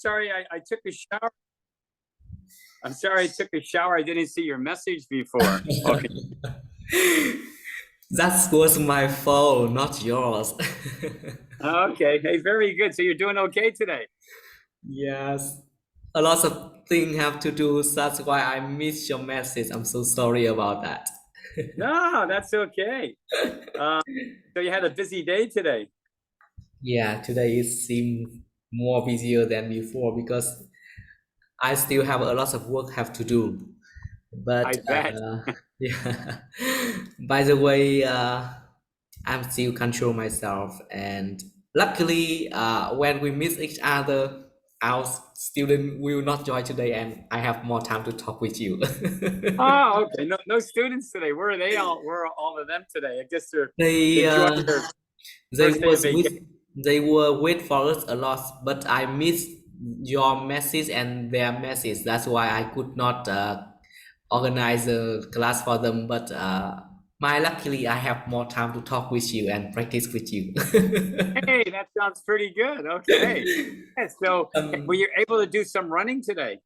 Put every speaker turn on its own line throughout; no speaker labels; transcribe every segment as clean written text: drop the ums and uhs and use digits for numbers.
sorry. I took a shower. I'm sorry I took a shower. I didn't see your message before. Okay.
That was my fault, not yours.
Okay. Hey, very good. So you're doing okay today?
Yes, a lot of things have to do. That's why I missed your message. I'm so sorry about that.
No, that's okay. Uh, so you had a busy day today.
Yeah, today it seems more busier than before because I still have a lot of work have to do.
I
But
bet.
yeah, by the way, I'm still control myself, and luckily, when we miss each other, our student will not join today, and I have more time to talk with you.
Oh, okay. No, no students today. Where are they all? Where are all of them today? I guess they're
they
enjoying their
they
first day of
was with
vacation.
they were wait for us a lot, but I missed your message and their message. That's why I could not organize a class for them. But my luckily, I have more time to talk with you and practice with you.
Hey, that sounds pretty good. Okay. Yeah, so were
um,
you able to do some running today?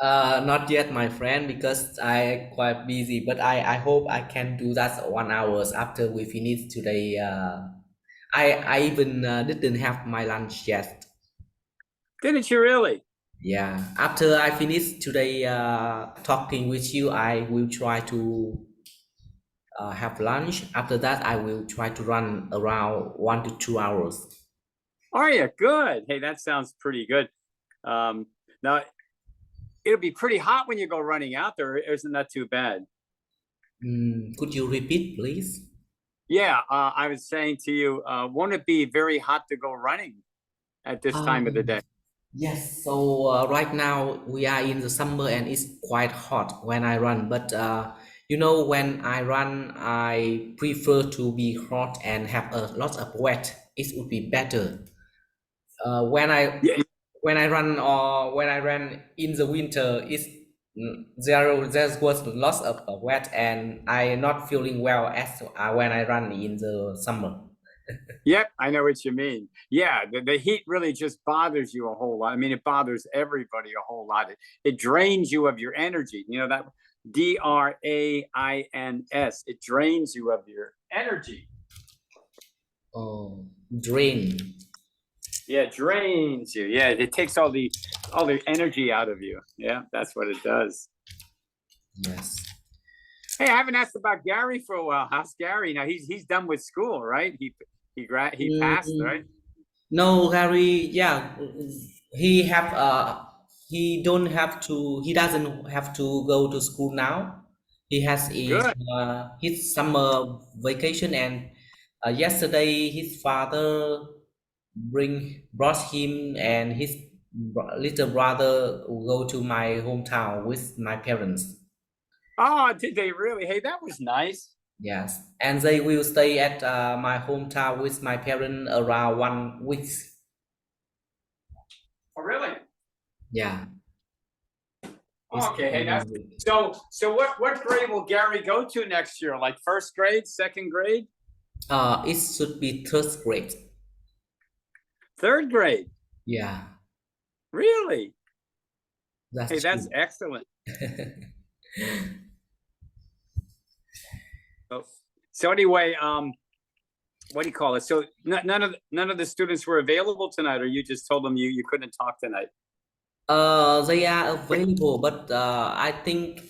Not yet, my friend, because I quite busy. But I hope I can do that 1 hours after we finish today. I even didn't have my lunch yet.
Didn't you really?
Yeah, after I finish today talking with you, I will try to have lunch. After that, I will try to run around 1 to 2 hours.
Are you? Good. Hey, that sounds pretty good. Now it'll be pretty hot when you go running out there. Isn't that too bad?
Could you repeat, please?
Yeah, I was saying to you, won't it be very hot to go running at this time of the
Um,
day?
yes, so right now we are in the summer and it's quite hot when I run. But when I run, I prefer to be hot and have a lot of wet. It would be better. Uh, when I
Yeah,
when I ran in the winter, there was lots of wet and I not feeling well as when I run in the summer.
yep, I know what you mean. Yeah, the heat really just bothers you a whole lot. I mean, it bothers everybody a whole lot. It drains you of your energy. You know that drains. It drains you of your energy.
Oh, drain.
Yeah, it drains you. Yeah, it takes all the energy out of you. Yeah, that's what it does.
Yes.
Hey, I haven't asked about Gary for a while. How's Gary? Now he's done with school, right? He passed, right?
Mm, no, Harry. Yeah, he have he doesn't have to go to school now. He has
Good.
his summer vacation, and yesterday his father brought him and his little brother go to my hometown with my parents.
Oh, did they really? Hey, that was nice.
Yes, and they will stay at my hometown with my parents around 1 week.
Oh, really?
Yeah, it's
Okay. Hey,
around
that's
1 week.
so. What grade will Gary go to next year? Like first grade, second grade,
It should be third grade.
third grade?
Yeah,
Really? Hey,
that's
that's
true.
excellent. So, so anyway, what do you call it? So none of the students were available tonight, or you just told them you couldn't talk tonight.
They are available, but I think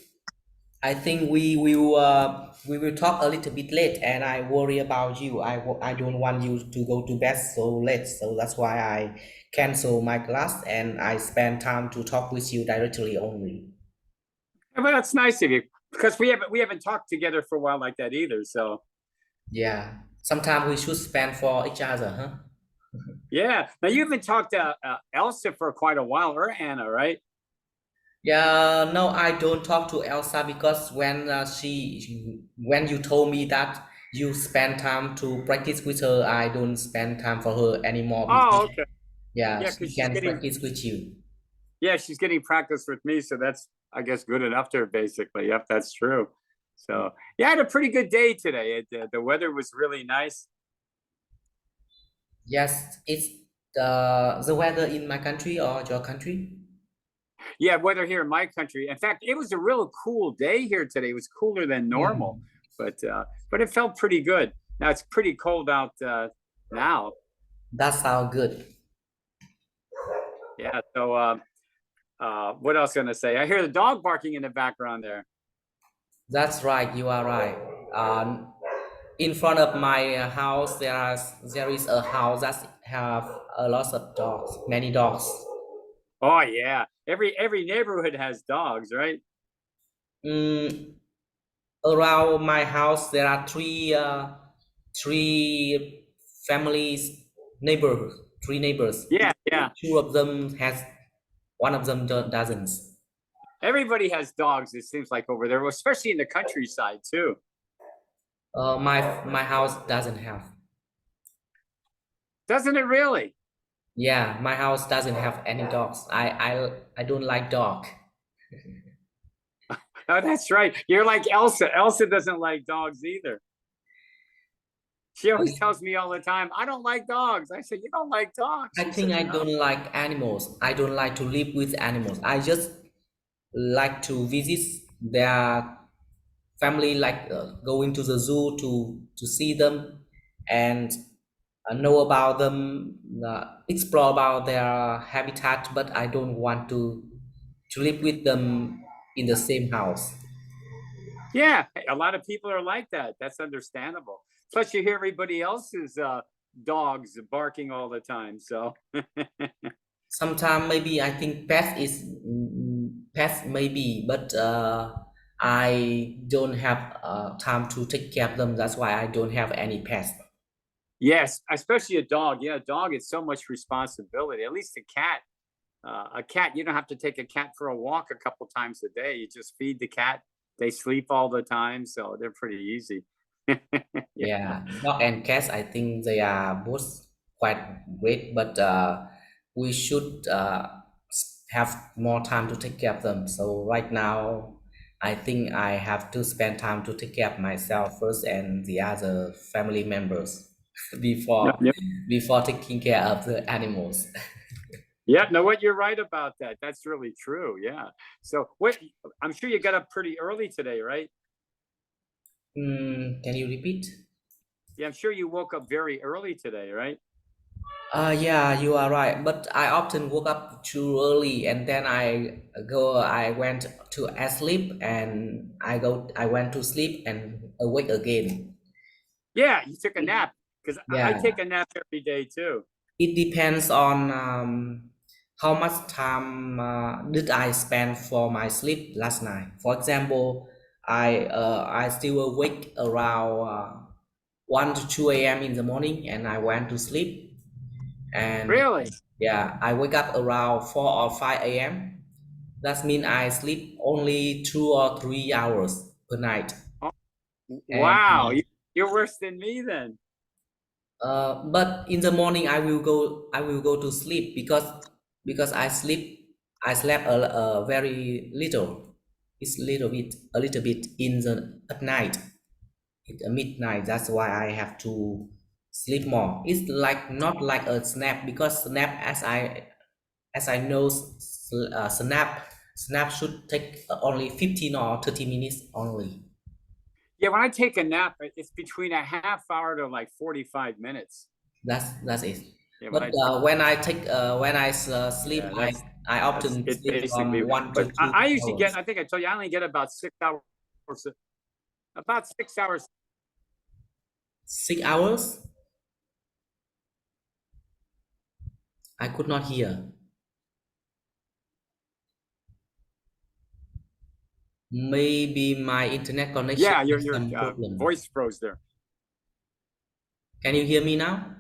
we will talk a little bit late, and I worry about you. I don't want you to go to bed so late, so that's why I cancel my class and I spend time to talk with you directly only.
Well, that's nice of you because we haven't talked together for a while like that either. So
Yeah, sometimes we should spend for each other, huh?
yeah. Now you haven't talked to Elsa for quite a while, or Anna, right?
Yeah, no, I don't talk to Elsa because when you told me that you spend time to practice with her, I don't spend time for her anymore
Oh,
because
okay.
yeah,
Yeah,
she
because
can practice with you.
she's getting practice with me, so that's I guess good enough to her basically. Yep, that's true. So yeah, I had a pretty good day today. The weather was really nice.
Yes, The weather in my country or your country?
Yeah, weather here in my country. In fact, it was a real cool day here today. It was cooler than normal,
Mm,
but it felt pretty good. Now it's pretty cold out now.
that sounds good.
Yeah. So what else gonna say? I hear the dog barking in the background there.
That's right. You are right. In front of my house, there is a house that have a lot of dogs, many dogs.
Oh yeah. Every neighborhood has dogs, right?
Mm, around my house, there are three families, neighbors, three neighbors.
Yeah, yeah.
Two of them has, one of them doesn't.
Everybody has dogs, it seems like over there, especially in the countryside too.
My house doesn't have.
Doesn't it really?
Yeah, my house doesn't have any dogs. I don't like dog.
Oh, that's right. You're like Elsa. Elsa doesn't like dogs either. She always tells me all the time, I don't like dogs. I said, you don't like dogs?
I
She
think
says,
I
no.
don't like animals. I don't like to live with animals. I just like to visit their family, like going to the zoo to see them and know about them, explore about their habitat. But I don't want to live with them in the same house.
Yeah, a lot of people are like that. That's understandable. Plus, you hear everybody else's dogs barking all the time. So,
Sometimes maybe I think pets maybe, but I don't have time to take care of them. That's why I don't have any pets.
yes, especially a dog. Yeah, a dog is so much responsibility. At least a cat, you don't have to take a cat for a walk a couple times a day. You just feed the cat. They sleep all the time, so they're pretty easy. Yeah.
Yeah, dog and cats, I think they are both quite great, but we should have more time to take care of them. So right now, I think I have to spend time to take care of myself first and the other family members
Yep,
before
yep.
before taking care of the animals.
Yeah, no, what you're right about that. That's really true. Yeah. So what I'm sure you got up pretty early today, right?
Can you repeat?
Yeah, I'm sure you woke up very early today, right?
Yeah, you are right. But I often woke up too early, and then I went to sleep, and I went to sleep and awake again.
Yeah, you took a nap because I
Yeah,
take a nap every day too.
it depends on how much time did I spend for my sleep last night. For example, I still awake around 1 to 2 a.m. in the morning, and I went to sleep. And
Really?
yeah, I wake up around 4 or 5 a.m. That means I sleep only 2 or 3 hours per night.
Oh,
And
wow, you're worse than me then.
but in the morning I will go to sleep because I slept a very little. It's a little bit in the at night. It's a midnight. That's why I have to sleep more. It's like not like a snap because snap as I know, snap should take only 15 or 30 minutes only.
Yeah, when I take a nap, it's between a half hour to like 45 minutes.
That's it.
Yeah, when
But
I take,
when I sleep,
yeah,
I
that's
often
it
sleep from
basically.
1 to 2
I usually
hours.
get, I think I told you, I only get about 6 hours.
6 hours? I could not hear. Maybe my internet connection
Yeah,
has
your
some problem.
voice froze there.
Can you hear me now?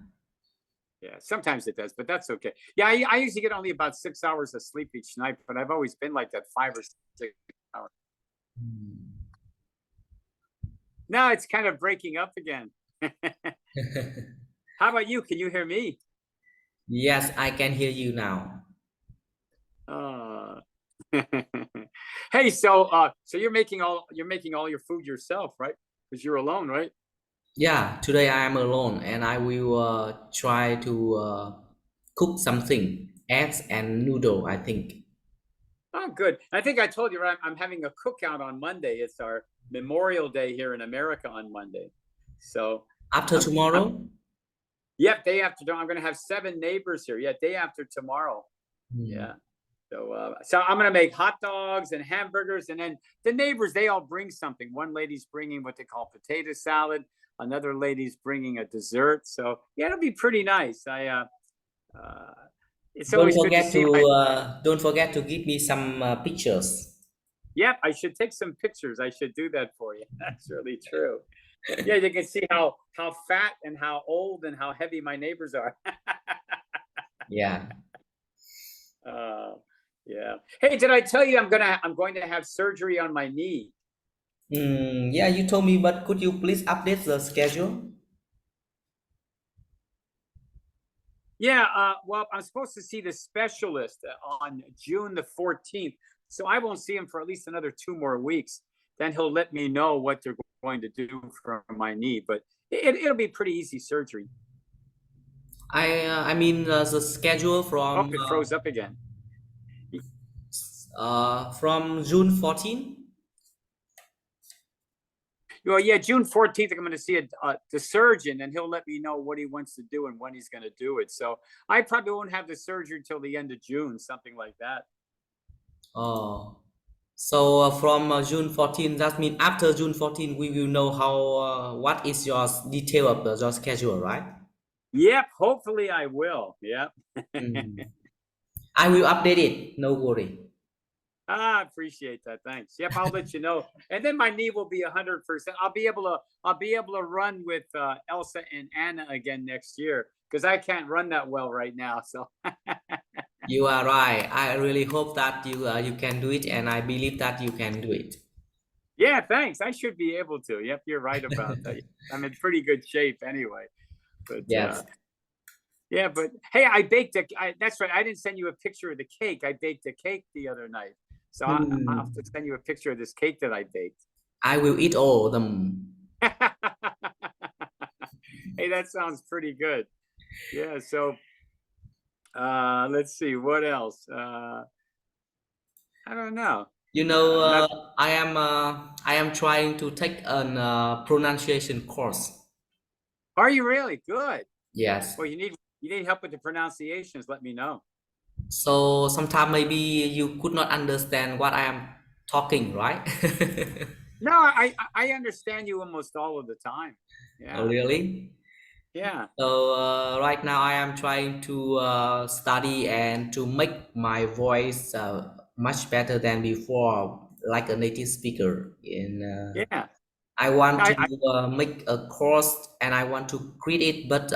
Yeah, sometimes it does, but that's okay. Yeah, I usually get only about 6 hours of sleep each night, but I've always been like that 5 or 6 hours.
Hmm.
Now it's kind of breaking up again. How about you? Can you hear me?
Yes, I can hear you now.
Uh, hey, so you're making all your food yourself, right? Because you're alone, right?
Yeah, today I am alone and I will try to cook something, eggs and noodle, I think.
Oh, good. I think I told you, right? I'm having a cookout on Monday. It's our Memorial Day here in America on Monday. So
After
I'm
tomorrow?
yep, day after tomorrow. I'm going to have 7 neighbors here. Yeah, day after tomorrow.
Hmm.
Yeah. So I'm going to make hot dogs and hamburgers, and then the neighbors, they all bring something. One lady's bringing what they call potato salad. Another lady's bringing a dessert. So yeah, it'll be pretty nice. Uh, it's
Don't
always good to
forget
see
to
my.
don't forget to give me some pictures.
Yep, I should take some pictures. I should do that for you. That's really true. Yeah, you can see how fat and how old and how heavy my neighbors are.
Yeah.
uh, yeah. Hey, did I tell you I'm going to have surgery on my knee?
Yeah, you told me, but could you please update the schedule?
Yeah. Well, I'm supposed to see the specialist on June the 14th, so I won't see him for at least another 2 more weeks. Then he'll let me know what they're going to do for my knee, but it'll be pretty easy surgery.
I mean the schedule
Oh, it froze up again.
from June 14.
Well, yeah, June 14th, I'm going to see the surgeon, and he'll let me know what he wants to do and when he's going to do it. So I probably won't have the surgery until the end of June, something like that.
Oh, so from June 14, that means after June 14, we will know how what is your detail of your schedule, right?
Yep, hopefully I will. Yep.
Mm. I will update it. No worry.
I appreciate that. Thanks. Yep, I'll let you know. And then my knee will be 100%. I'll be able to run with Elsa and Anna again next year because I can't run that well right now. So
You are right. I really hope that you can do it, and I believe that you can do it.
yeah, thanks. I should be able to. Yep, you're right about that. I'm in pretty good shape anyway. But
Yes.
yeah, but hey, I baked that's right. I didn't send you a picture of the cake. I baked a cake the other night. So I'll have to
Hmm.
send you a picture of this cake that I baked.
I will eat all of them.
Hey, that sounds pretty good. Yeah, so let's see what else. I don't know.
You know,
Not
I am trying to take an pronunciation course.
Are you really good?
Yes.
Well, you need help with the pronunciations, let me know.
So sometimes maybe you could not understand what I am talking, right?
No, I understand you almost all of the time.
Oh,
Yeah.
really?
Yeah.
So right now I am trying to study and to make my voice much better than before, like a native speaker.
Yeah.
I want to
I
make a course and I want to create it, but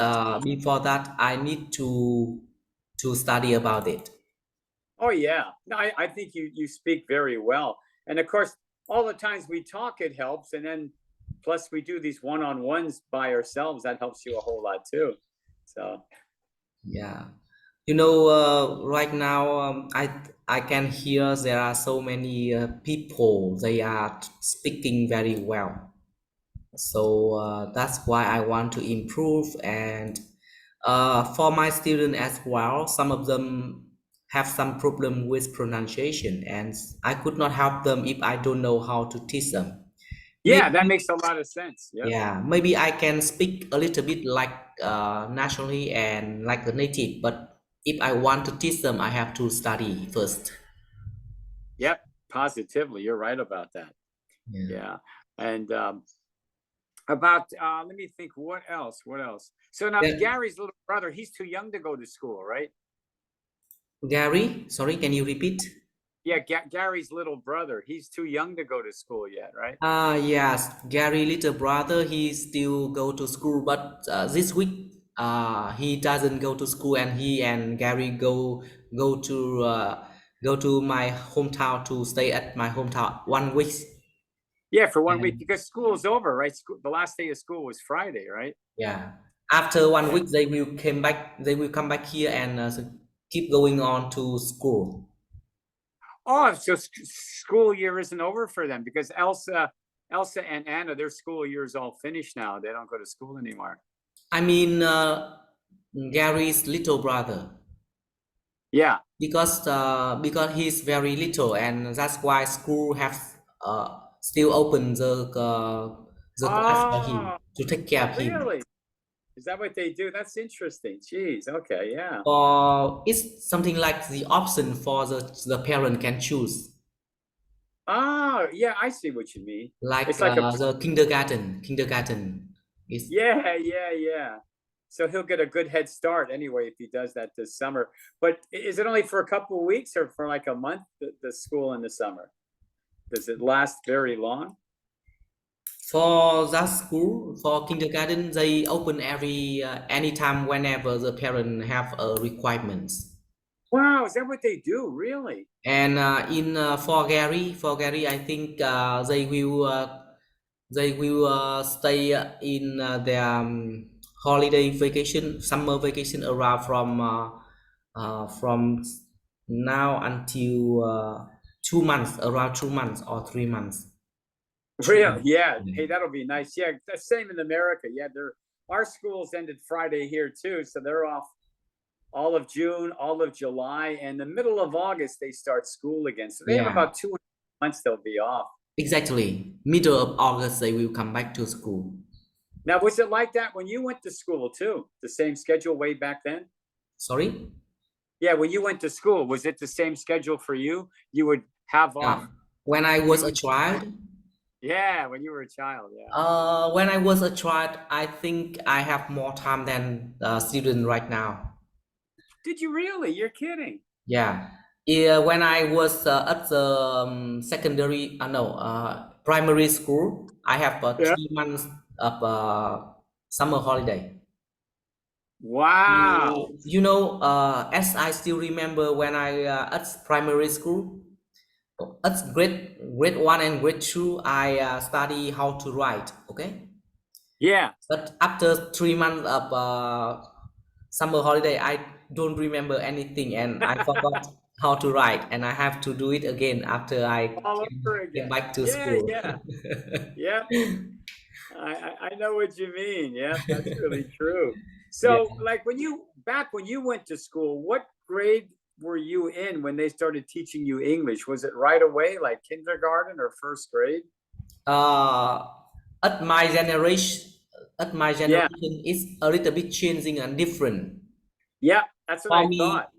before that I need to study about it.
Oh yeah. No, I think you speak very well. And of course, all the times we talk, it helps. And then plus we do these one-on-ones by ourselves, that helps you a whole lot too. So
Yeah, you know, right now I can hear there are so many people they are speaking very well. So that's why I want to improve and for my student as well. Some of them have some problem with pronunciation, and I could not help them if I don't know how to teach them.
yeah, that
Maybe
makes a lot of sense. Yep.
yeah, maybe I can speak a little bit like naturally and like a native, but if I want to teach them, I have to study first.
Yep. Positively. You're right about that.
Yeah.
Yeah. And about let me think what else? What else? So now
Then,
Gary's little brother, he's too young to go to school, right?
Gary, sorry, can you repeat?
Yeah, Gary's little brother, he's too young to go to school yet, right?
Yes, Gary little brother, he still go to school, but this week he doesn't go to school, and he and Gary go to go to my hometown to stay at my hometown 1 week.
Yeah, for 1 week
And
because school's over, right? School, the last day of school was Friday, right?
yeah, after one
Yeah.
week they will came back. They will come back here and keep going on to school.
Oh, so school year isn't over for them because Elsa and Anna, their school year is all finished now. They don't go to school anymore.
I mean, Gary's little brother.
Yeah.
because he's very little, and that's why school have still open the class for him
Oh,
to take care of him.
really? Is that what they do? That's interesting. Jeez. Okay. Yeah.
Or it's something like the option for the parent can choose,
Oh, yeah. I see what you mean.
like
It's like a,
the kindergarten is.
yeah, yeah, yeah. So he'll get a good head start anyway if he does that this summer. But is it only for a couple of weeks or for like a month, the school in the summer? Does it last very long?
For that school, for kindergarten, they open every anytime whenever the parent have requirements.
Wow, is that what they do? Really?
And in for Gary, I think they will stay in their holiday vacation, summer vacation around from now until 2 months, around 2 months or 3 months.
Real? Yeah. Hey, that'll be nice. Yeah, the same in America. Yeah, they're our schools ended Friday here too, so they're off all of June, all of July, and the middle of August they start school again. So they have
Yeah,
about 2 months they'll be off.
exactly. Middle of August, they will come back to school.
Now, was it like that when you went to school too? The same schedule way back then?
Sorry?
Yeah, when you went to school, was it the same schedule for you? You would have
Yeah.
off
When I was a
June.
child,
Yeah, when you were a child. Yeah.
I think I have more time than student right now.
Did you really? You're kidding.
Yeah. Yeah, when I was at the secondary, no, primary school, I have
Yeah.
3 months of summer holiday.
Wow.
As I still remember when I at primary school, at grade one and grade two, I study how to write. Okay,
Yeah.
but after 3 months of summer holiday, I don't remember anything, and I forgot how to write, and I have to do it again after I
All over
came
again.
back to
Yeah,
school.
yeah. Yeah. I know what you mean. Yeah, that's really true.
Yeah.
So, like when you went to school, what grade were you in when they started teaching you English? Was it right away, like kindergarten or first grade?
Uh, at my generation, at my
Yeah,
generation, it's a little bit changing and different.
yeah, that's what
For
I
me,
thought.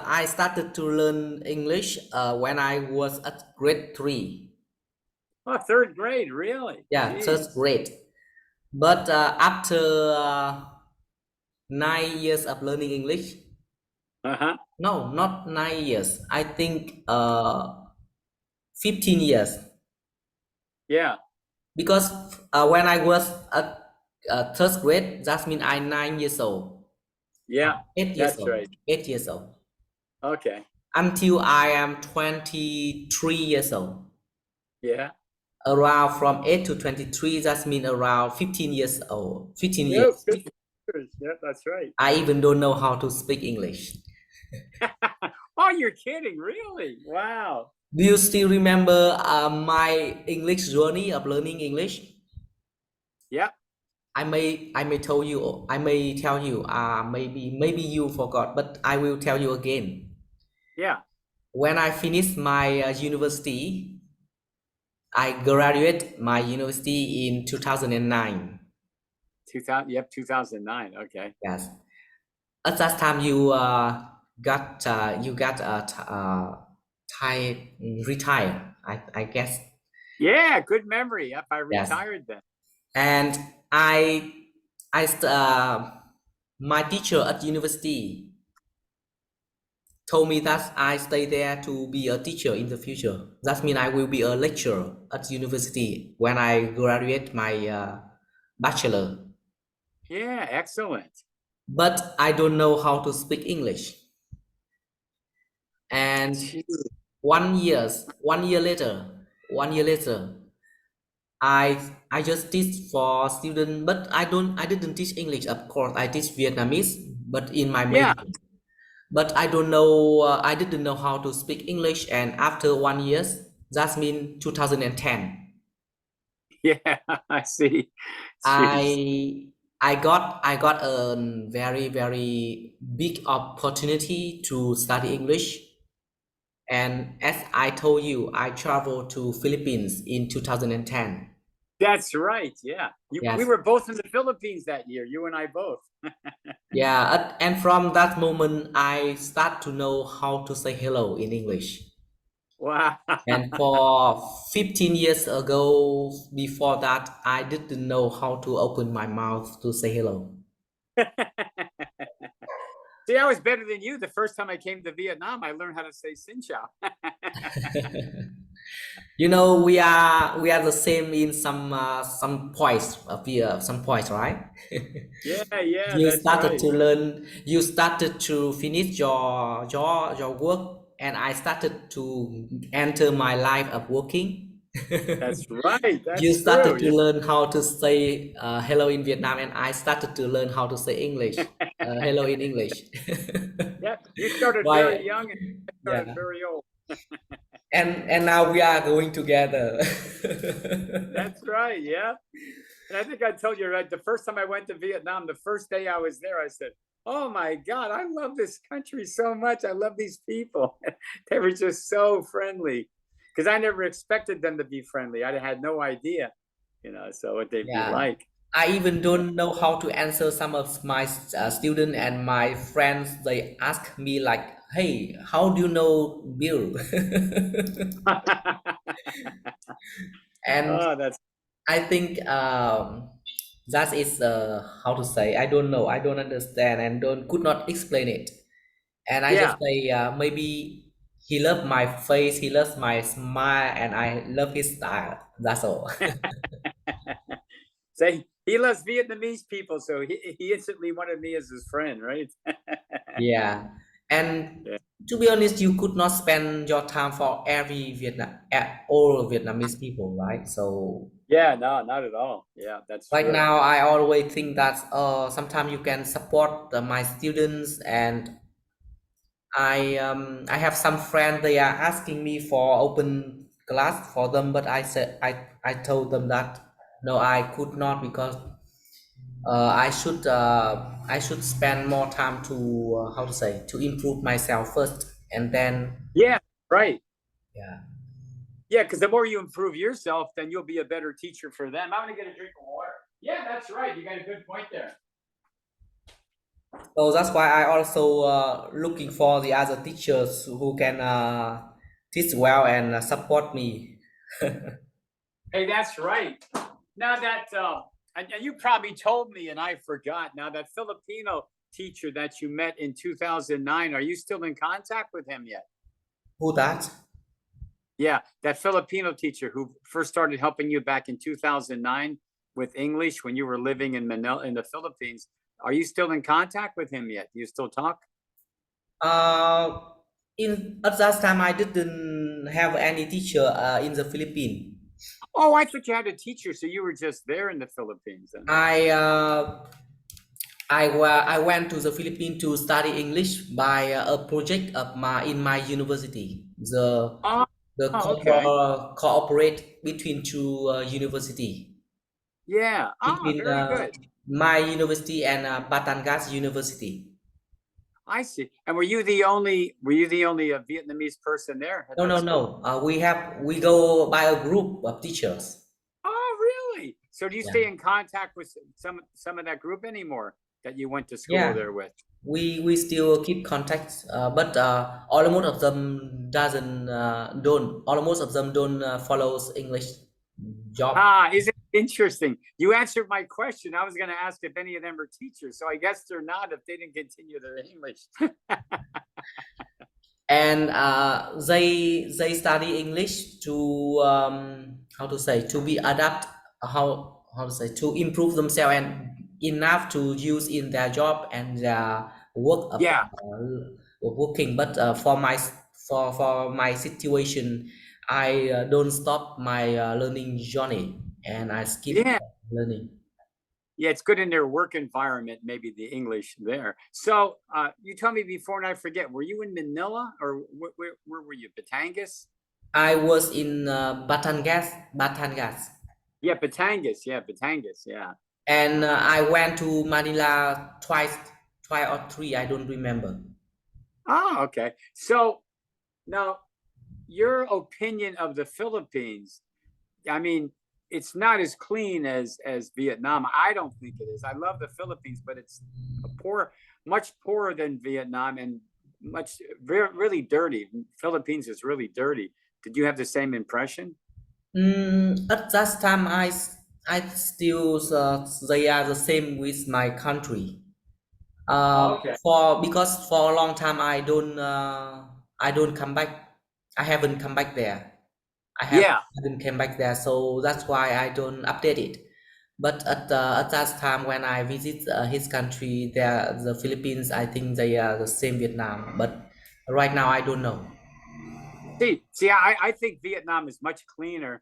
I started to learn English when I was at grade three.
Oh, third grade, really?
Yeah, third
Jeez.
grade. But after 9 years of learning English,
Uh-huh.
no, not 9 years. I think 15 years.
Yeah,
Because when I was at third grade, that means I 9 years old.
yeah,
8 years
that's
old.
right.
8 years old.
Okay.
Until I am 23 years old.
Yeah.
Around from 8 to 23, that means around 15 years old. 15
Yep,
years.
50 years. Yeah, that's right.
I even don't know how to speak English.
Oh, you're kidding, really? Wow.
Do you still remember my English journey of learning English?
Yeah,
I may tell you, maybe you forgot, but I will tell you again.
yeah.
When I finished my university, I graduated my university in 2009.
2000, yep, 2009. Okay.
Yes. At that time, you got retire. I guess.
Yeah, good memory. Yep, I
Yes.
retired then.
And I I st- uh, my teacher at university told me that I stay there to be a teacher in the future. That means I will be a lecturer at university when I graduate my bachelor.
Yeah, excellent.
But I don't know how to speak English. And
Gee,
1 year later, I just teach for students, but I didn't teach English. Of course, I teach Vietnamese, but in my
yeah,
major. But I don't know. I didn't know how to speak English, and after 1 year, that means 2010.
yeah, I see. Jeez.
I I got a very big opportunity to study English. And as I told you, I traveled to Philippines in 2010.
That's right. Yeah. We
Yes.
were both in the Philippines that year, you and I both.
Yeah, and from that moment, I start to know how to say hello in English.
Wow.
And for 15 years ago, before that, I didn't know how to open my mouth to say hello.
See, I was better than you. The first time I came to Vietnam, I learned how to say Xin Chào.
You know, we are the same in some points of some points, right?
Yeah, yeah,
You
that's
started
right.
to learn, you started to finish your work, and I started to enter my life of working.
That's right.
You
That's true.
started to learn how to say hello in Vietnam, and I started to learn how to say English.
Yeah.
Hello in English.
Yeah. You started very
Why?
young and I started
Yeah.
very old.
And now we are going together.
That's right. Yeah. And I think I told you, right, the first time I went to Vietnam, the first day I was there, I said, "Oh my God, I love this country so much. I love these people." They were just so friendly because I never expected them to be friendly. I had no idea, so what they'd be
Yeah.
like.
I even don't know how to answer some of my student and my friends. They ask me like, "Hey, how do you know Bill?" And
Oh, that's
I think that is how to say. I don't know. I don't understand and don't could not explain it. And I just
yeah.
say maybe he loved my face, he loves my smile, and I love his style. That's all.
Say he loves Vietnamese people, so he instantly wanted me as his friend, right?
Yeah, and
Yeah.
to be honest, you could not spend your time for every all Vietnamese people, right? So
Yeah, no, not at all. Yeah, that's
right
true.
now, I always think that sometimes you can support my students, and I have some friends they are asking me for open class for them, but I said I told them that no, I could not because I should spend more time to how to say to improve myself first, and then
Yeah, right.
yeah.
Yeah, because the more you improve yourself, then you'll be a better teacher for them. I'm gonna get a drink of water. Yeah, that's right. You got a good point there.
So that's why I also looking for the other teachers who can teach well and support me.
Hey, that's right. Now that and you probably told me and I forgot. Now that Filipino teacher that you met in 2009, are you still in contact with him yet?
Who that?
Yeah, that Filipino teacher who first started helping you back in 2009 with English when you were living in Manila in the Philippines. Are you still in contact with him yet? Do you still talk?
Uh, in at that time, I didn't have any teacher in the Philippines.
Oh, I thought you had a teacher, so you were just there in the Philippines then.
I went to the Philippines to study English by a project of my in my university.
Oh,
The
okay.
cooperate between two university,
Yeah. Ah,
between
very good.
my university and Batangas University.
I see. And were you the only Vietnamese person there at
No,
that
no,
school?
no. We go by a group of teachers.
Oh, really? So do you
Yeah,
stay in contact with some of that group anymore that you went to school
yeah.
there with?
We still keep contact, but almost of them doesn't don't almost of them don't follows English job.
Ah, isn't it interesting? You answered my question. I was going to ask if any of them are teachers. So I guess they're not if they didn't continue their English.
And they study English to how to say to be adapt, how to say to improve themselves and enough to use in their job and their work of
Yeah.
working. But for my situation, I don't stop my learning journey, and I skip
Yeah.
learning.
Yeah, it's good in their work environment, maybe the English there. So you told me before, and I forget, were you in Manila or where were you? Batangas?
I was in Batangas.
Yeah, Batangas. Yeah, Batangas. Yeah.
And I went to Manila twice or three. I don't remember.
Oh, okay. So now your opinion of the Philippines, I mean, it's not as clean as Vietnam. I don't think it is. I love the Philippines, but it's much poorer than Vietnam and really dirty. Philippines is really dirty. Did you have the same impression?
At that time, I still they are the same with my country.
Okay.
Because for a long time I don't come back. I haven't come back there.
Yeah.
Haven't come back there, so that's why I don't update it. But at that time when I visit his country, there the Philippines, I think they are the same Vietnam. But right now I don't know.
See, I think Vietnam is much cleaner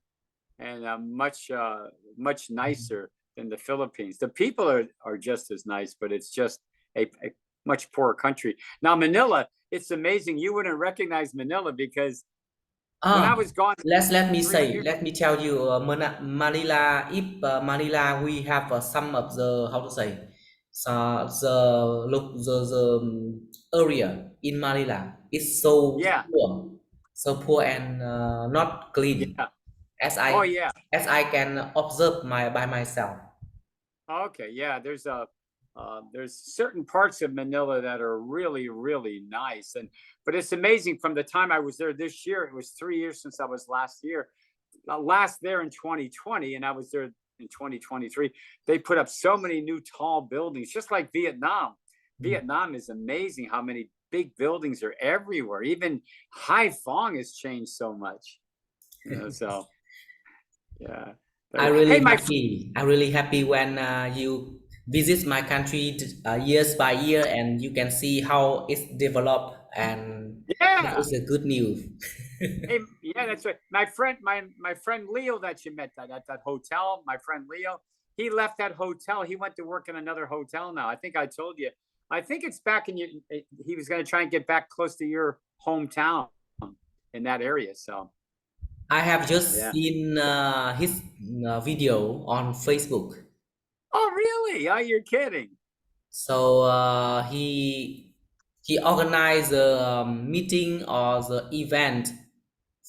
and much nicer than the Philippines. The people are just as nice, but it's just a much poorer country. Now, Manila, it's amazing. You wouldn't recognize Manila because when
Ah,
I was gone
let me
3 years,
let me tell you, Manila. If Manila, we have some of the how to say, the look area in Manila is
yeah,
so poor and not clean,
yeah,
as
oh
I
yeah,
as I can observe by myself.
okay, yeah. There's certain parts of Manila that are really nice, and but it's amazing. From the time I was there this year, it was 3 years since I was last there in 2020, and I was there in 2023. They put up so many new tall buildings, just like Vietnam.
Mm.
Vietnam is amazing how many big buildings are everywhere. Even Haiphong has changed so much. So yeah. But hey, my
I really happy when you visit my country years by year, and you can see how it's developed, and that
yeah.
is a good news.
Hey, yeah, that's right. My friend Leo that you met at that hotel. My friend Leo, he left that hotel. He went to work in another hotel now. I think I told you. I think it's back in you. He was going to try and get back close to your hometown in that area. So
I have just
yeah.
seen his video on Facebook.
Oh, really? Oh, you're kidding.
So he organized the meeting or the event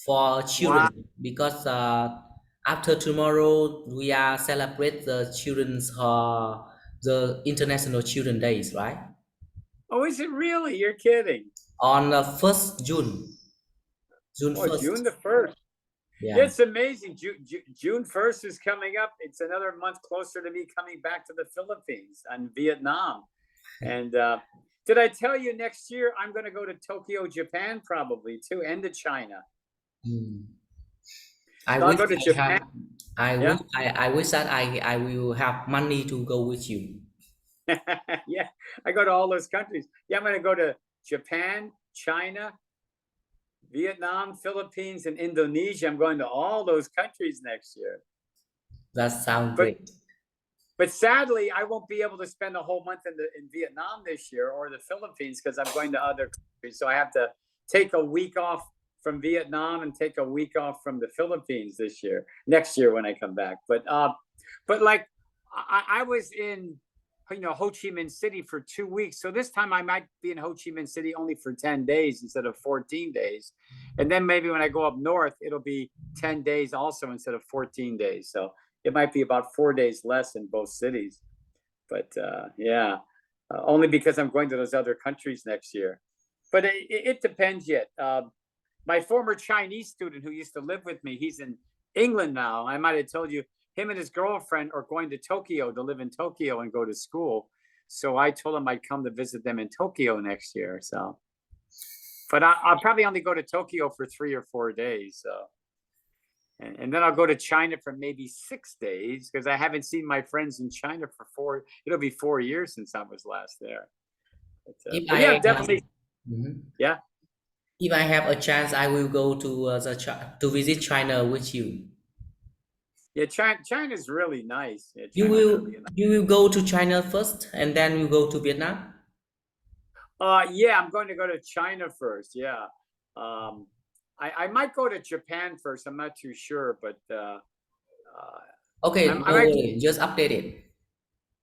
for
Wow.
children because after tomorrow we are celebrate the children's the International Children Days, right?
Oh, is it really? You're kidding.
On 1st June
Oh,
1st.
June the 1st. Yeah,
Yeah,
it's amazing. June 1st is coming up. It's another month closer to me coming back to the Philippines and Vietnam. And did I tell you next year I'm going to go to Tokyo, Japan, probably too, and to China.
mm. I
So I'll
wish
go to
I
Japan.
have.
Yeah,
I wish that I will have money to go with you.
yeah. I go to all those countries. Yeah, I'm going to go to Japan, China, Vietnam, Philippines, and Indonesia. I'm going to all those countries next year.
That sounds
But
great.
but sadly, I won't be able to spend a whole month in Vietnam this year or the Philippines because I'm going to other countries. So I have to take a week off from Vietnam and take a week off from the Philippines this year, next year when I come back. But like I was in, Ho Chi Minh City for 2 weeks. So this time I might be in Ho Chi Minh City only for 10 days instead of 14 days. And then maybe when I go up north, it'll be 10 days also instead of 14 days. So it might be about 4 days less in both cities. But yeah, only because I'm going to those other countries next year. But it depends yet. My former Chinese student who used to live with me, he's in England now. I might have told you, him and his girlfriend are going to Tokyo to live in Tokyo and go to school. So I told him I'd come to visit them in Tokyo next year. So, but I'll probably only go to Tokyo for 3 or 4 days. So and then I'll go to China for maybe 6 days because I haven't seen my friends in China for it'll be 4 years since I was last there.
If
But yeah,
I
definitely.
Mhm.
Yeah.
If I have a chance, I will go to to visit China with you.
Yeah. China's really nice. Yeah. China's really nice.
You will go to China first, and then you go to Vietnam.
Yeah, I'm going to go to China first. Yeah. Um, I might go to Japan first. I'm not too sure, but
Okay,
I
no
might,
worry, just update it.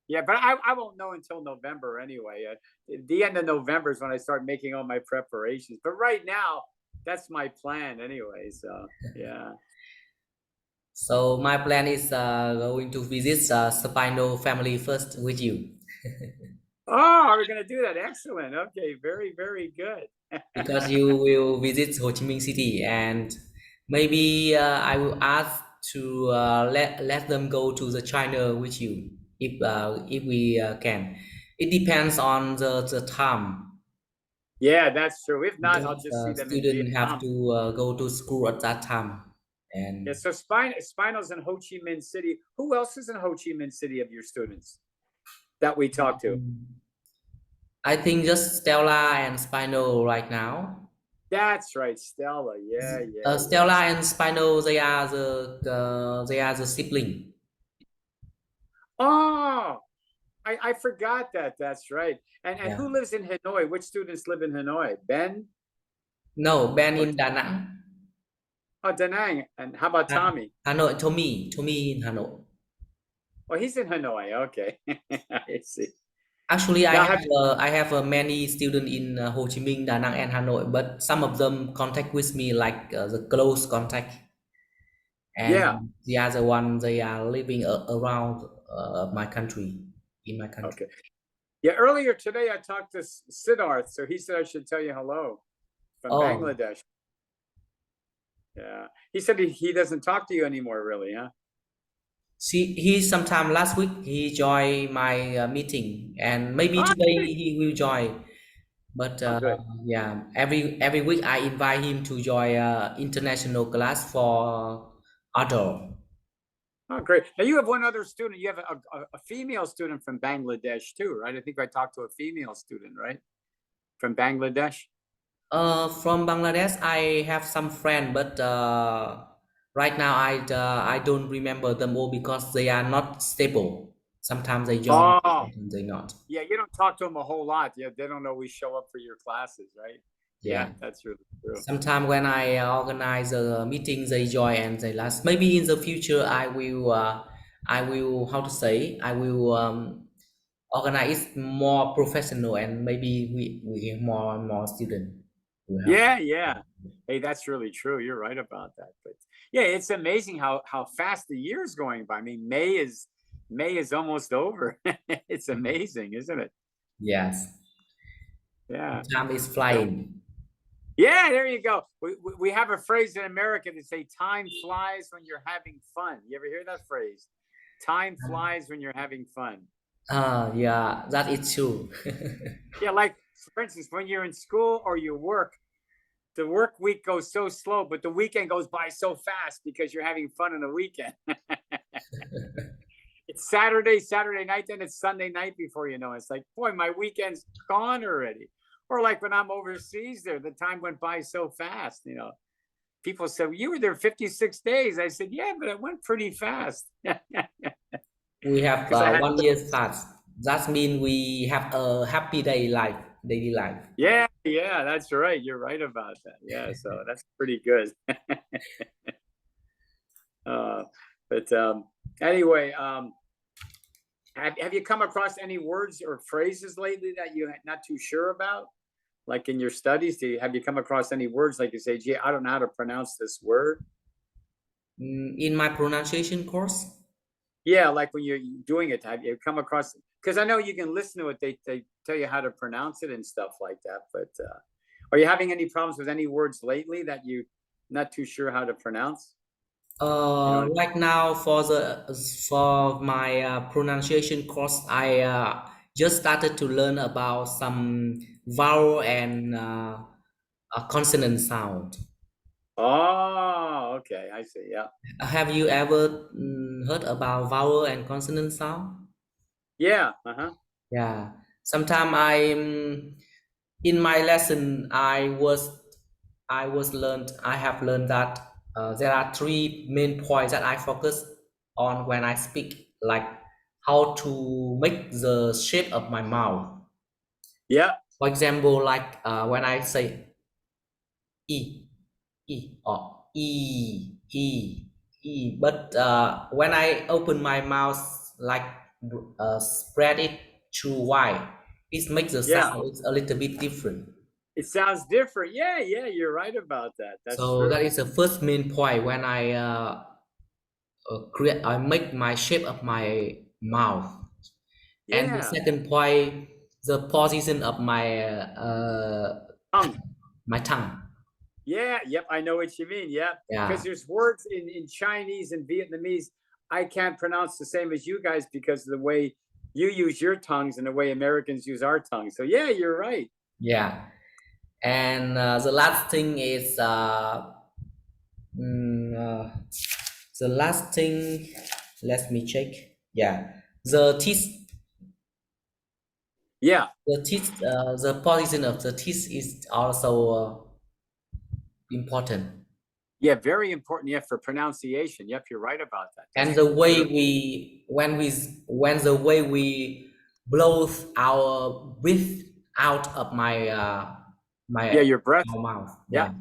Yeah, but I won't know until November anyway. The end of November is when I start making all my preparations. But right now, that's my plan anyway. So yeah.
So my plan is going to visit Spino family first with you
Oh, we're gonna do that. Excellent. Okay, very, very good.
because you will visit Ho Chi Minh City, and maybe I will ask to let them go to the China with you if we can. It depends on the time
Yeah, that's true. If not, I'll
because
just see them in
students have
Vietnam.
to go to school at that time.
Yeah,
And
so Spinal's in Ho Chi Minh City. Who else is in Ho Chi Minh City of your students that we talked to?
I think just Stella and Spino right now.
That's right, Stella. Yeah, yeah, yeah.
Stella and Spino, they are the sibling.
Oh, I forgot that. That's right. And
Yeah.
who lives in Hanoi? Which students live in Hanoi? Ben
No, Ben
or
in Da Nang.
oh Da Nang? And how about Tommy?
Hanoi, Tommy in Hanoi.
Oh, he's in Hanoi. Okay, I see.
Actually,
Now have
I have many students in Ho Chi Minh, Da Nang, and Hanoi, but some of them contact with me like the close contact,
yeah.
and the other one they are living around my country, in my country.
Okay. Yeah. Earlier today, I talked to Siddharth, so he said I should tell you hello from
Oh,
Bangladesh. Yeah. He said he doesn't talk to you anymore, really, huh?
he sometime last week he joined my meeting, and maybe
Oh,
today
great.
he will join. But
Oh, good.
yeah, every week I invite him to join international class for adult.
Oh, great. Now you have one other student. You have a female student from Bangladesh too, right? I think I talked to a female student, right? From Bangladesh.
From Bangladesh, I have some friend, but right now I don't remember them all because they are not stable. Sometimes they join,
Oh,
sometimes they not.
yeah. You don't talk to them a whole lot. Yeah, they don't always show up for your classes, right? Yeah,
Yeah.
that's really true.
Sometime when I organize a meeting, they join and they last. Maybe in the future, I will, how to say, I will organize it more professional, and maybe we have more and more students will help.
Yeah, yeah. Hey, that's really true. You're right about that. But yeah, it's amazing how fast the year is going by. I mean, May is almost over. It's amazing, isn't it?
Yes,
Yeah.
time is
Yeah.
flying.
Yeah, there you go. We have a phrase in America that say time flies when you're having fun. You ever hear that phrase? Time flies when you're having fun.
Yeah, that is true.
Yeah, like for instance, when you're in school or you work, the work week goes so slow, but the weekend goes by so fast because you're having fun on the weekend. It's Saturday night, then it's Sunday night before you know it. It's like, boy, my weekend's gone already. Or like when I'm overseas there, the time went by so fast. People said, well, you were there 56 days. I said, yeah, but it went pretty fast.
We have
Because I had,
1 year fast. That means we have a happy daily life.
yeah, yeah, that's right. You're right about that. Yeah, so that's pretty good. uh, but anyway, have you come across any words or phrases lately that you're not too sure about? Like in your studies, have you come across any words like you say, gee, I don't know how to pronounce this word?
In my pronunciation course,
Yeah, like when you're doing it, have you come across? Because I know you can listen to it; they tell you how to pronounce it and stuff like that. But are you having any problems with any words lately that you not too sure how to pronounce? You know,
right now for my pronunciation course, I just started to learn about some vowel and consonant sound.
oh, okay, I see. Yeah,
Have you ever heard about vowel and consonant sound?
yeah, uh-huh.
Yeah. Sometime in my lesson I have learned that there are three main points that I focus on when I speak, like how to make the shape of my mouth.
Yeah,
For example, like when I say e or e, but when I open my mouth like spread it too wide, it makes the
Yeah,
sound it's a little bit different.
it sounds different. Yeah, yeah, you're right about that. That's
So that
true.
is the first main point when I create, I make my shape of my mouth. And the
Yeah.
second point, the position of
Tongue.
my tongue.
Yeah, yep, I know what you mean. Yeah. Because
Yeah,
there's words in Chinese and Vietnamese I can't pronounce the same as you guys because of the way you use your tongues and the way Americans use our tongues. So yeah, you're right.
yeah. And the last thing is mm, uh, the last thing. Let me check. Yeah, the teeth.
Yeah.
The teeth. The position of the teeth is also important.
Yeah, very important. Yeah, for pronunciation. Yep, you're right about that.
And
That's
the way
true.
we when the way we blow our breath out of
Yeah,
my
your breath.
our mouth. Yeah.
Yep.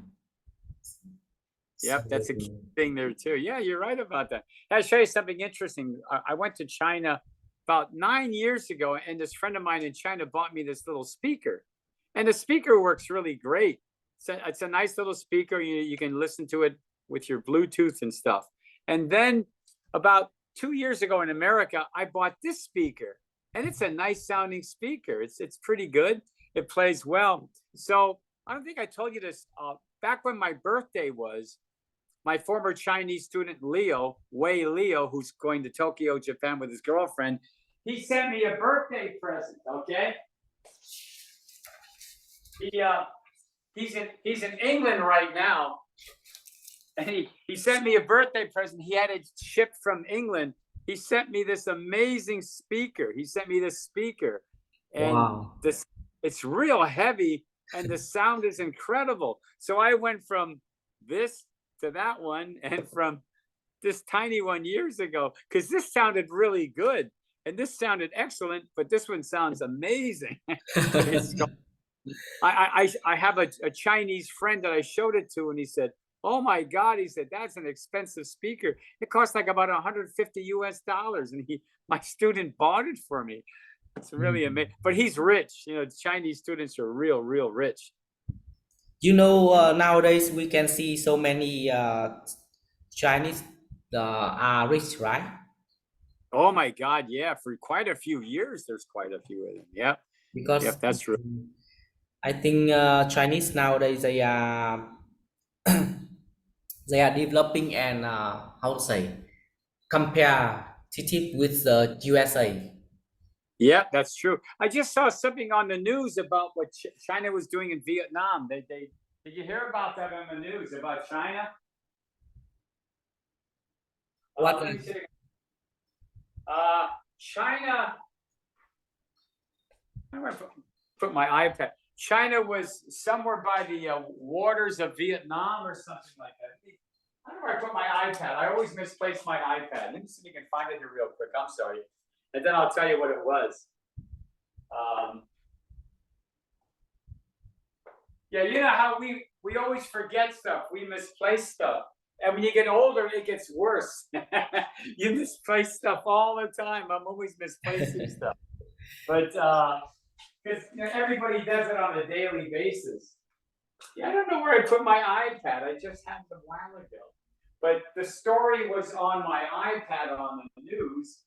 So
Yep, that's a key thing there too. Yeah, you're right about that. I'll show you something interesting. I went to China about 9 years ago, and this friend of mine in China bought me this little speaker, and the speaker works really great. It's a nice little speaker. You can listen to it with your Bluetooth and stuff. And then about 2 years ago in America, I bought this speaker, and it's a nice sounding speaker. It's pretty good. It plays well. So I don't think I told you this. Back when my birthday was, my former Chinese student Leo, Wei Leo, who's going to Tokyo, Japan with his girlfriend, he sent me a birthday present. Okay, he he's in England right now, and he sent me a birthday present. He had it shipped from England. He sent me this amazing speaker. He sent me this speaker, and
wow.
this it's real heavy, and the sound is incredible. So I went from this to that one, and from this tiny one years ago, because this sounded really good and this sounded excellent, but this one sounds amazing. It's I have a Chinese friend that I showed it to, and he said, "Oh my God," he said, "that's an expensive speaker. It costs like about 150 US dollars." And my student bought it for me. It's really
Mm.
amazing. But he's rich. Chinese students are real rich.
You know, nowadays we can see so many Chinese are rich, right?
Oh my God, yeah. For quite a few years, there's quite a few of them. Yep.
Because
Yep, that's true.
I think Chinese nowadays they are developing and how to say competitive with the USA.
Yeah, that's true. I just saw something on the news about what China was doing in Vietnam. They did you hear about that on the news about China?
What?
Let me see. China. I'm gonna put my iPad. China was somewhere by the waters of Vietnam or something like that. I don't know where I put my iPad. I always misplace my iPad. Let me see if you can find it here real quick. I'm sorry, and then I'll tell you what it was. Yeah, you know how we always forget stuff. We misplace stuff. And when you get older, it gets worse. You misplace stuff all the time. I'm always misplacing stuff. But because everybody does it on a daily basis. Yeah, I don't know where I put my iPad. I just had it a while ago. But the story was on my iPad on the news,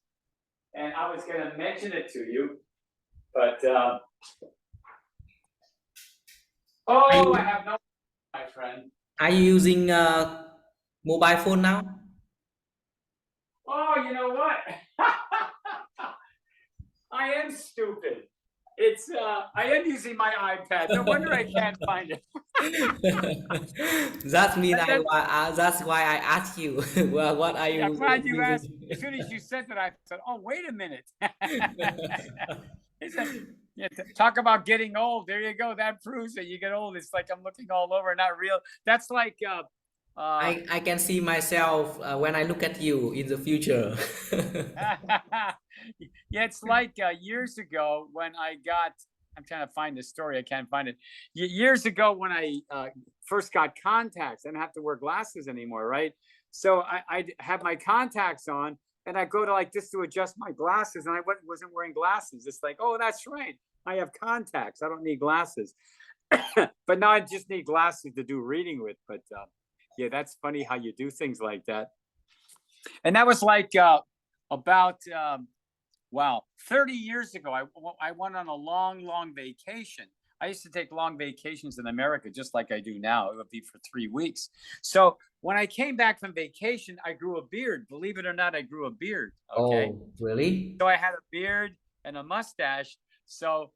and I was going to mention it to you. But I have no, my friend.
Are you using mobile phone now?
Oh, you know what? I am stupid. It's I am using my iPad. No wonder I can't find it.
That mean
And then,
that's why I asked you. Well, what are
yeah,
you
I'm glad you asked.
using?
As soon as you said that, I said, "Oh, wait a minute." Yeah, talk about getting old. There you go. That proves that you get old. It's like I'm looking all over, not real. That's like
I can see myself when I look at you in the future.
yeah, it's like years ago when I'm trying to find the story. I can't find it. Years ago when I first got contacts, I don't have to wear glasses anymore, right? So I'd have my contacts on, and I go to like just to adjust my glasses, and I wasn't wearing glasses. It's like, oh, that's right. I have contacts. I don't need glasses. But now I just need glasses to do reading with. But yeah, that's funny how you do things like that. And that was like about wow, 30 years ago. I went on a long vacation. I used to take long vacations in America, just like I do now. It would be for 3 weeks. So when I came back from vacation, I grew a beard. Believe it or not, I grew a beard. Okay.
Oh, really?
So I had a beard and a mustache. So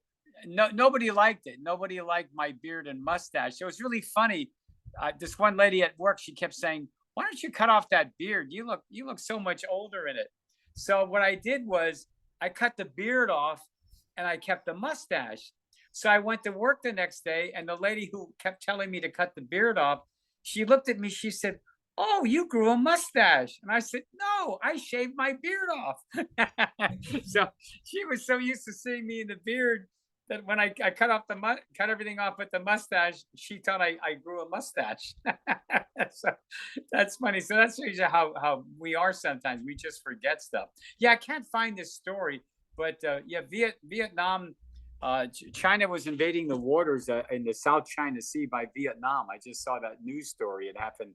nobody liked it. Nobody liked my beard and mustache. So it was really funny. This one lady at work, she kept saying, "Why don't you cut off that beard? You look so much older in it." So what I did was I cut the beard off and I kept the mustache. So I went to work the next day, and the lady who kept telling me to cut the beard off, she looked at me, she said, "Oh, you grew a mustache." And I said, "No, I shaved my beard off." So she was so used to seeing me in the beard that when I cut everything off with the mustache, she thought I grew a mustache. So that's funny. So that's usually how we are sometimes. We just forget stuff. Yeah, I can't find this story, but yeah, Vietnam, China was invading the waters in the South China Sea by Vietnam. I just saw that news story. It happened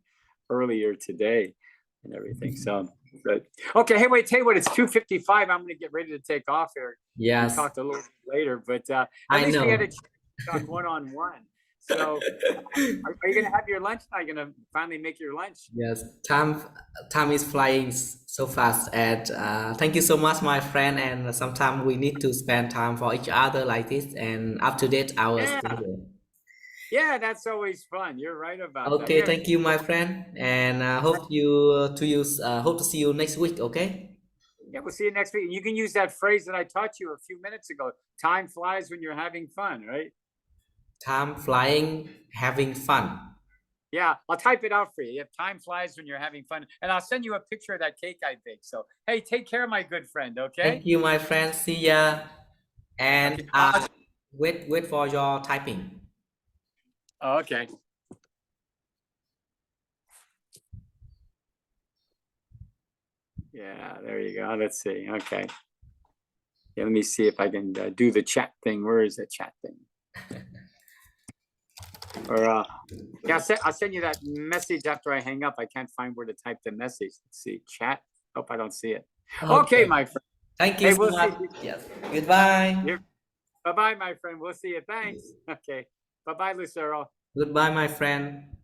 earlier today and everything. So, but okay. Hey, wait, tell you what, it's 2:55. I'm going to get ready to take off here.
Yes,
We talked a little bit later, but at
I
least we had
know.
a chance to talk one-on-one. So are you going to have your lunch? Are you going to finally make your lunch?
Yes, time is flying so fast, and thank you so much, my friend. And sometimes we need to spend time for each other like this and up to date our
Yeah.
schedule.
Yeah, that's always fun. You're right about that.
Okay, thank you, my friend, and hope to see you next week. Okay.
Yeah, we'll see you next week. And you can use that phrase that I taught you a few minutes ago. Time flies when you're having fun, right?
Time flying, having fun.
Yeah, I'll type it out for you. Time flies when you're having fun. And I'll send you a picture of that cake I baked. So, hey, take care, my good friend, okay?
Thank you, my friend. See ya. And
Okay.
wait for your typing.
Okay. Yeah, there you go. Let's see. Okay. Yeah, let me see if I can do the chat thing. Where is the chat thing? Or yeah, I'll send you that message after I hang up. I can't find where to type the message. Let's see. Chat. Hope I don't see it. Okay, my friend.
Thank you
Hey,
so
we'll
much.
see.
Yes. Goodbye.
Bye-bye, my friend. We'll see you. Thanks. Okay. Bye-bye, Lucero.
Goodbye, my friend.